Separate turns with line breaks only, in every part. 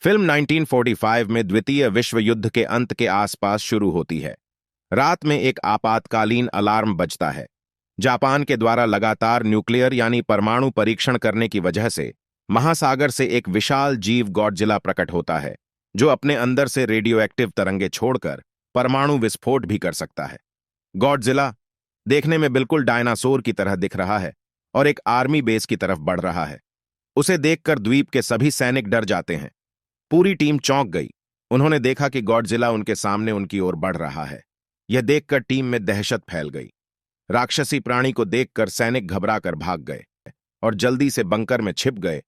Film 1945 में द्वितीय विश्व युद्ध के अंत के आसपास शुरू होती है। रात में एक आपातकालीन अलार्म बजता है। जापान के द्वारा लगातार न्यूक्लियर यानी परमाणु परीक्षण करने की वजह से महासागर से एक विशाल जीव गॉडजिला प्रकट होता है, जो अपने अंदर से रेडियोएक्टिव तरंगे छोड़कर परमाणु विस्फोट भी कर सकता है। गॉडजिला देखने में बिल्कुल डायनासोर की तरह दिख रहा है और एक आर्मी बेस की तरफ बढ़ रहा है। उसे देखकर द्वीप के सभी सैनिक डर जाते हैं। पूरी टीम चौंक गई। उन्होंने देखा कि गॉडजिला उनके सामने उनकी ओर बढ़ रहा है। यह देखकर टीम में दहशत फैल गई। राक्षसी प्राणी को देखकर सैनिक घबराकर भाग गए और जल्दी से बंकर में छिप गए।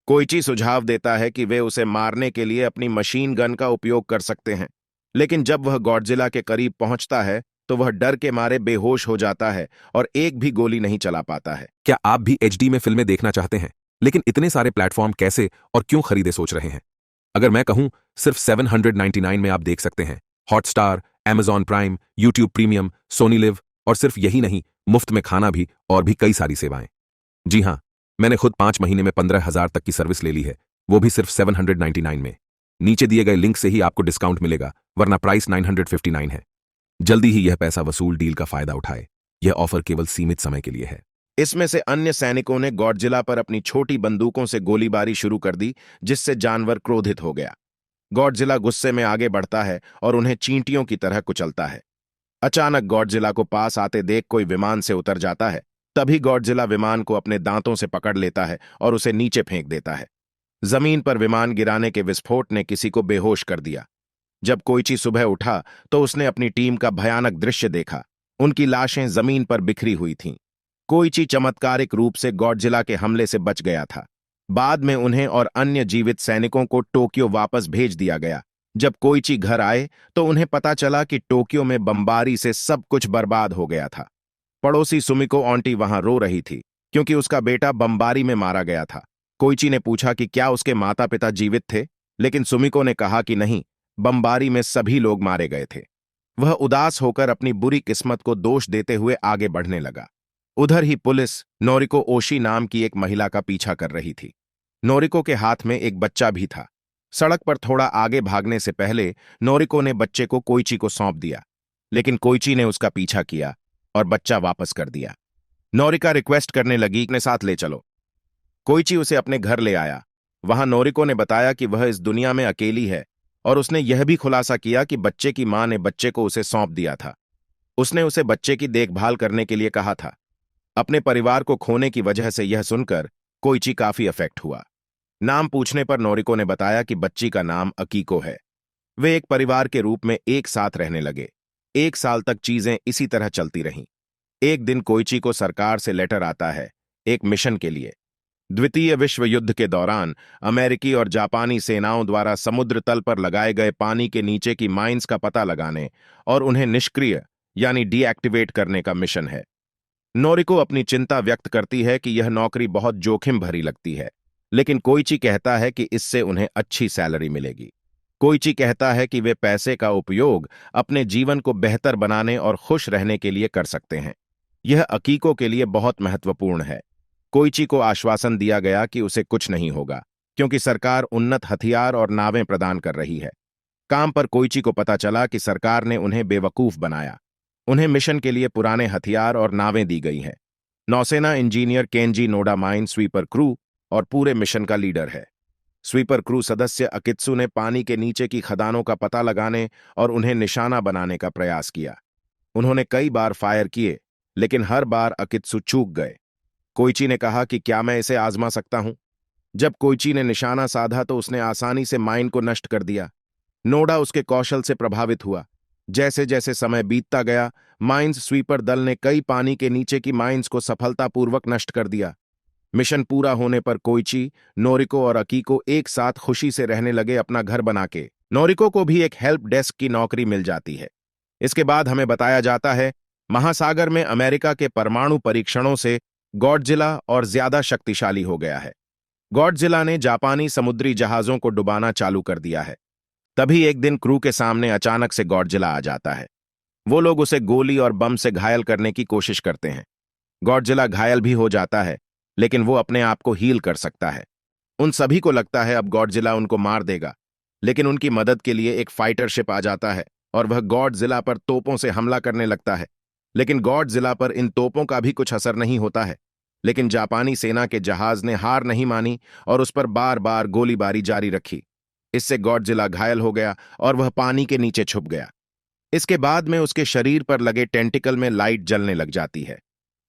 कोइची सुझाव देता है कि वे उसे मारने के लिए अपनी मशीन गन का उपयोग कर सकते हैं, लेकिन जब वह गॉडजिला के करीब पहुंचता है तो वह डर के मारे बेहोश हो जाता है और एक भी गोली नहीं चला पाता है।
क्या आप भी एचडी में फिल्में देखना चाहते हैं, लेकिन इतने सारे प्लेटफॉर्म कैसे और क्यों खरीदे सोच रहे हैं? अगर मैं कहूं, सिर्फ 799 में आप देख सकते हैं। Hotstar, Amazon Prime, YouTube Premium, Sony LIV, और सिर्फ यही नहीं, मुफ्त में खाना भी और भी कई सारी सेवाएं। जी हां, मैंने खुद 5 महीने में 15,000 तक की सर्विस ले ली है, वो भी सिर्फ 799 में। नीचे दिए गए लिंक से ही आपको डिस्काउंट मिलेगा, वरना प्राइस 959 है। जल्दी ही यह पैसा वसूल डील का फायदा उठाए। यह ऑफर केवल सीमित समय के लिए है।
इसमें से अन्य सैनिकों ने गॉडजिला पर अपनी छोटी बंदूकों से गोलीबारी शुरू कर दी, जिससे जानवर क्रोधित हो गया। गॉडजिला गुस्से में आगे बढ़ता है और उन्हें चींटियों की तरह कुचलता है। अचानक गॉडजिला को पास आते देख कोई विमान से उतर जाता है। तभी गॉडजिला विमान को अपने दांतों से पकड़ लेता है और उसे नीचे फेंक देता है। जमीन पर विमान गिराने के विस्फोट ने किसी को बेहोश कर दिया। जब कोइची सुबह उठा तो उसने अपनी टीम का भयानक दृश्य देखा। उनकी लाशें जमीन पर बिखरी हुई थीं। कोइची चमत्कारिक रूप से गॉडजिला के हमले से बच गया था। बाद में उन्हें और अन्य जीवित सैनिकों को टोक्यो वापस भेज दिया गया। जब कोइची घर आए तो उन्हें पता चला कि टोक्यो में बमबारी से सब कुछ बर्बाद हो गया था। पड़ोसी सुमिको आंटी वहां रो रही थी, क्योंकि उसका बेटा बमबारी में मारा गया था। कोइची ने पूछा कि क्या उसके माता पिता जीवित थे, लेकिन सुमिको ने कहा कि नहीं, बमबारी में सभी लोग मारे गए थे। वह उदास होकर अपनी बुरी किस्मत को दोष देते हुए आगे बढ़ने लगा। उधर ही पुलिस नोरिको ओशी नाम की एक महिला का पीछा कर रही थी। नोरिको के हाथ में एक बच्चा भी था। सड़क पर थोड़ा आगे भागने से पहले नोरिको ने बच्चे को कोइची को सौंप दिया, लेकिन कोइची ने उसका पीछा किया और बच्चा वापस कर दिया। नोरिका रिक्वेस्ट करने लगी, अपने साथ ले चलो। कोइची उसे अपने घर ले आया। वहां नोरिको ने बताया कि वह इस दुनिया में अकेली है और उसने यह भी खुलासा किया कि बच्चे की मां ने बच्चे को उसे सौंप दिया था। उसने उसे बच्चे की देखभाल करने के लिए कहा था। अपने परिवार को खोने की वजह से यह सुनकर कोइची काफी अफेक्ट हुआ। नाम पूछने पर नोरिको ने बताया कि बच्ची का नाम अकीको है। वे एक परिवार के रूप में एक साथ रहने लगे। 1 साल तक चीजें इसी तरह चलती रहीं। एक दिन कोइची को सरकार से लेटर आता है, एक मिशन के लिए। द्वितीय विश्व युद्ध के दौरान अमेरिकी और जापानी सेनाओं द्वारा समुद्र तल पर लगाए गए पानी के नीचे की माइंस का पता लगाने और उन्हें निष्क्रिय यानी डीएक्टिवेट करने का मिशन है। नोरिको अपनी चिंता व्यक्त करती है कि यह नौकरी बहुत जोखिम भरी लगती है, लेकिन कोइची कहता है कि इससे उन्हें अच्छी सैलरी मिलेगी। कोइची कहता है कि वे पैसे का उपयोग अपने जीवन को बेहतर बनाने और खुश रहने के लिए कर सकते हैं। यह अकीको के लिए बहुत महत्वपूर्ण है। कोइची को आश्वासन दिया गया कि उसे कुछ नहीं होगा, क्योंकि सरकार उन्नत हथियार और नावें प्रदान कर रही है। काम पर कोइची को पता चला कि सरकार ने उन्हें बेवकूफ बनाया। उन्हें मिशन के लिए पुराने हथियार और नावें दी गई हैं। नौसेना engineer Kenji Noda mine sweeper crew और पूरे मिशन का लीडर है। स्वीपर क्रू सदस्य अकित्सु ने पानी के नीचे की खदानों का पता लगाने और उन्हें निशाना बनाने का प्रयास किया। उन्होंने कई बार फायर किए, लेकिन हर बार अकित्सु चूक गए। कोइची ने कहा कि क्या मैं इसे आजमा सकता हूं? जब कोइची ने निशाना साधा तो उसने आसानी से माइन को नष्ट कर दिया। नोडा उसके कौशल से प्रभावित हुआ। जैसे जैसे समय बीतता गया, माइंस स्वीपर दल ने कई पानी के नीचे की माइंस को सफलतापूर्वक नष्ट कर दिया। मिशन पूरा होने पर कोइची, नोरिको और अकीको एक साथ खुशी से रहने लगे, अपना घर बना के। नोरिको को भी एक हेल्प डेस्क की नौकरी मिल जाती है। इसके बाद हमें बताया जाता है, महासागर में अमेरिका के परमाणु परीक्षणों से गॉडजिला और ज्यादा शक्तिशाली हो गया है। गॉडजिला ने जापानी समुद्री जहाजों को डुबाना चालू कर दिया है। तभी एक दिन क्रू के सामने अचानक से गॉडजिला आ जाता है। वो लोग उसे गोली और बम से घायल करने की कोशिश करते हैं। गॉडजिला घायल भी हो जाता है, लेकिन वो अपने आप को हील कर सकता है। उन सभी को लगता है अब गॉडजिला उनको मार देगा, लेकिन उनकी मदद के लिए एक फाइटर शिप आ जाता है और वह गॉडजिला पर तोपों से हमला करने लगता है। लेकिन गॉडजिला पर इन तोपों का भी कुछ असर नहीं होता है। लेकिन जापानी सेना के जहाज ने हार नहीं मानी और उस पर बार बार गोलीबारी जारी रखी। इससे गॉडजिला घायल हो गया और वह पानी के नीचे छुप गया। इसके बाद में उसके शरीर पर लगे टेंटिकल में लाइट जलने लग जाती है।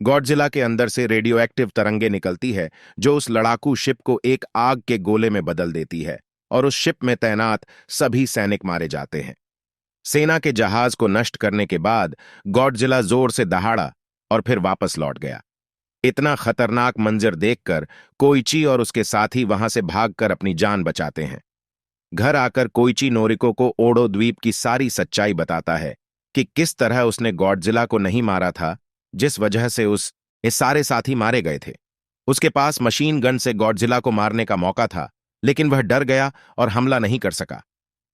गॉडजिला के अंदर से रेडियो एक्टिव तरंगे निकलती है जो उस लड़ाकू शिप को एक आग के गोले में बदल देती है और उस शिप में तैनात सभी सैनिक मारे जाते हैं। सेना के जहाज को नष्ट करने के बाद गॉडजिला जोर से दहाड़ा और फिर वापस लौट गया। इतना खतरनाक मंजर देखकर कोइची और उसके साथी वहां से भागकर अपनी जान बचाते हैं। घर आकर कोइची नोरिको को ओडो द्वीप की सारी सच्चाई बताता है कि किस तरह उसने गॉडजिला को नहीं मारा था, जिस वजह से ये सारे साथी मारे गए थे। उसके पास मशीन गन से गॉडजिला को मारने का मौका था, लेकिन वह डर गया और हमला नहीं कर सका।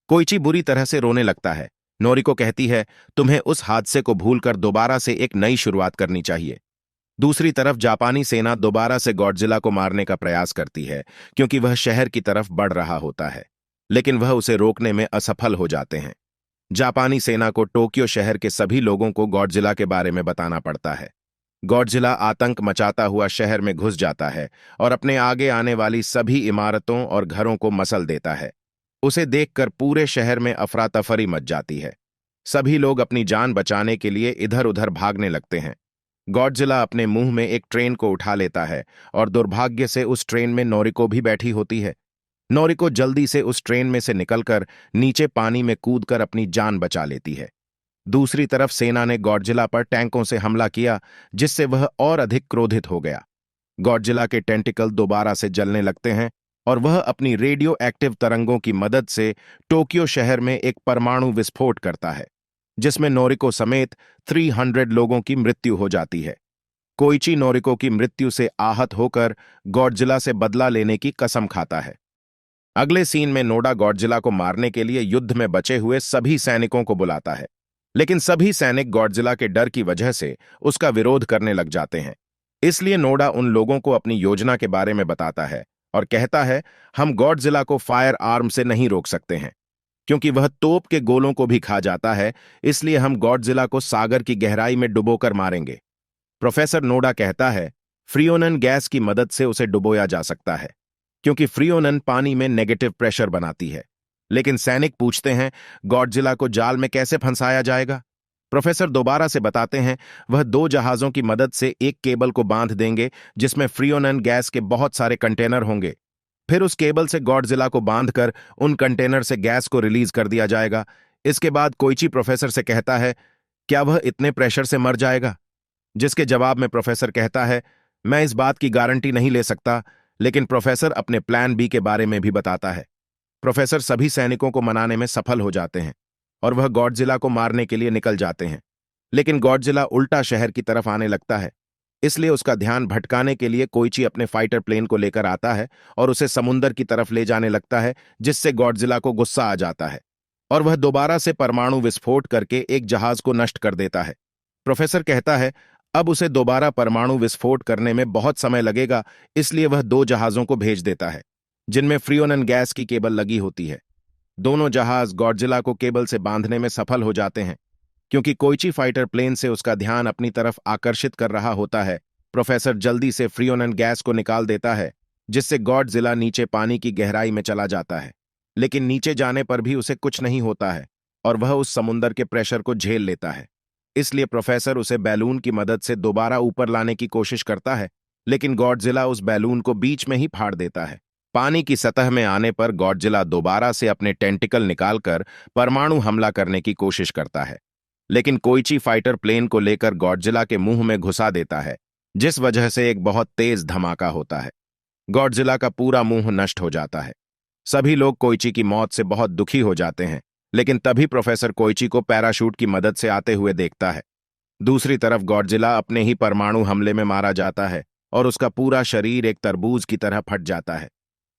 कोइची बुरी तरह से रोने लगता है। नोरिको कहती है, तुम्हें उस हादसे को भूलकर दोबारा से एक नई शुरुआत करनी चाहिए। दूसरी तरफ जापानी सेना दोबारा से गॉडजिला को मारने का प्रयास करती है क्योंकि वह शहर की तरफ बढ़ रहा होता है, लेकिन वह उसे रोकने में असफल हो जाते हैं। जापानी सेना को टोक्यो शहर के सभी लोगों को गॉडजिला के बारे में बताना पड़ता है। गॉडजिला आतंक मचाता हुआ शहर में घुस जाता है और अपने आगे आने वाली सभी इमारतों और घरों को मसल देता है। उसे देखकर पूरे शहर में अफरा तफरी मच जाती है। सभी लोग अपनी जान बचाने के लिए इधर उधर भागने लगते हैं। गॉडजिला अपने मुंह में एक ट्रेन को उठा लेता है और दुर्भाग्य से उस ट्रेन में नोरिको भी बैठी होती है। नोरिको जल्दी से उस ट्रेन में से निकलकर नीचे पानी में कूदकर अपनी जान बचा लेती है। दूसरी तरफ सेना ने गॉडजिला पर टैंकों से हमला किया, जिससे वह और अधिक क्रोधित हो गया। गॉडजिला के टेंटिकल दोबारा से जलने लगते हैं और वह अपनी रेडियो एक्टिव तरंगों की मदद से टोक्यो शहर में एक परमाणु विस्फोट करता है, जिसमें नोरिको समेत 300 लोगों की मृत्यु हो जाती है। कोइची नोरिको की मृत्यु से आहत होकर गॉडजिला से बदला लेने की कसम खाता है। अगले सीन में नोडा गॉडजिला को मारने के लिए युद्ध में बचे हुए सभी सैनिकों को बुलाता है, लेकिन सभी सैनिक गॉडजिला के डर की वजह से उसका विरोध करने लग जाते हैं। इसलिए नोडा उन लोगों को अपनी योजना के बारे में बताता है और कहता है, हम गॉडजिला को फायर आर्म से नहीं रोक सकते हैं क्योंकि वह तोप के गोलों को भी खा जाता है, इसलिए हम गॉडजिला को सागर की गहराई में डुबोकर मारेंगे। प्रोफेसर नोडा कहता है, फ्रियोनन गैस की मदद से उसे डुबोया जा सकता है क्योंकि फ्रियोनन पानी में नेगेटिव प्रेशर बनाती है। लेकिन सैनिक पूछते हैं, गॉडजिला को जाल में कैसे फंसाया जाएगा? प्रोफेसर दोबारा से बताते हैं, वह 2 जहाजों की मदद से एक केबल को बांध देंगे जिसमें फ्रियोनन गैस के बहुत सारे कंटेनर होंगे। फिर उस केबल से गॉडजिला को बांधकर उन कंटेनर से गैस को रिलीज कर दिया जाएगा। इसके बाद कोइची प्रोफेसर से कहता है, क्या वह इतने प्रेशर से मर जाएगा? जिसके जवाब में प्रोफेसर कहता है, मैं इस बात की गारंटी नहीं ले सकता, लेकिन प्रोफेसर अपने प्लान बी के बारे में भी बताता है। प्रोफेसर सभी सैनिकों को मनाने में सफल हो जाते हैं और वह गॉडजिला को मारने के लिए निकल जाते हैं। लेकिन गॉडजिला उल्टा शहर की तरफ आने लगता है, इसलिए उसका ध्यान भटकाने के लिए कोइची अपने फाइटर प्लेन को लेकर आता है और उसे समुंदर की तरफ ले जाने लगता है, जिससे गॉडजिला को गुस्सा आ जाता है और वह दोबारा से परमाणु विस्फोट करके एक जहाज को नष्ट कर देता है। प्रोफेसर कहता है, अब उसे दोबारा परमाणु विस्फोट करने में बहुत समय लगेगा, इसलिए वह 2 जहाजों को भेज देता है जिनमें फ्रियोनन गैस की केबल लगी होती है। दोनों जहाज गॉडजिला को केबल से बांधने में सफल हो जाते हैं। क्योंकि कोइची फाइटर प्लेन से उसका ध्यान अपनी तरफ आकर्षित कर रहा होता है, प्रोफेसर जल्दी से फ्रियोनन गैस को निकाल देता है, जिससे गॉडजिला नीचे पानी की गहराई में चला जाता है। लेकिन नीचे जाने पर भी उसे कुछ नहीं होता है और वह उस समुंदर के प्रेशर को झेल लेता है। इसलिए प्रोफेसर उसे बैलून की मदद से दोबारा ऊपर लाने की कोशिश करता है, लेकिन गॉडजिला उस बैलून को बीच में ही फाड़ देता है। पानी की सतह में आने पर गॉडजिला दोबारा से अपने टेंटिकल निकालकर परमाणु हमला करने की कोशिश करता है, लेकिन कोइची फाइटर प्लेन को लेकर गॉडजिला के मुंह में घुसा देता है, जिस वजह से एक बहुत तेज धमाका होता है। गॉडजिला का पूरा मुंह नष्ट हो जाता है। सभी लोग कोइची की मौत से बहुत दुखी हो जाते हैं, लेकिन तभी प्रोफेसर कोइची को पैराशूट की मदद से आते हुए देखता है। दूसरी तरफ गॉडजिला अपने ही परमाणु हमले में मारा जाता है और उसका पूरा शरीर एक तरबूज की तरह फट जाता है।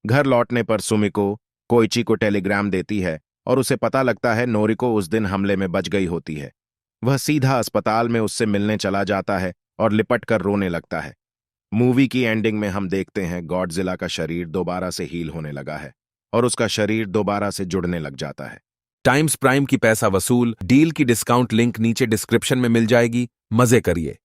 घर लौटने पर सुमिको कोइची को टेलीग्राम देती है और उसे पता लगता है नोरिको उस दिन हमले में बच गई होती है। वह सीधा अस्पताल में उससे मिलने चला जाता है और लिपट कर रोने लगता है। मूवी की एंडिंग में हम देखते हैं गॉडजिला का शरीर दोबारा से हील होने लगा है और उसका शरीर दोबारा से जुड़ने लग जाता है।
टाइम्स प्राइम की पैसा वसूल डील की डिस्काउंट लिंक नीचे डिस्क्रिप्शन में मिल जाएगी। मजे करिए।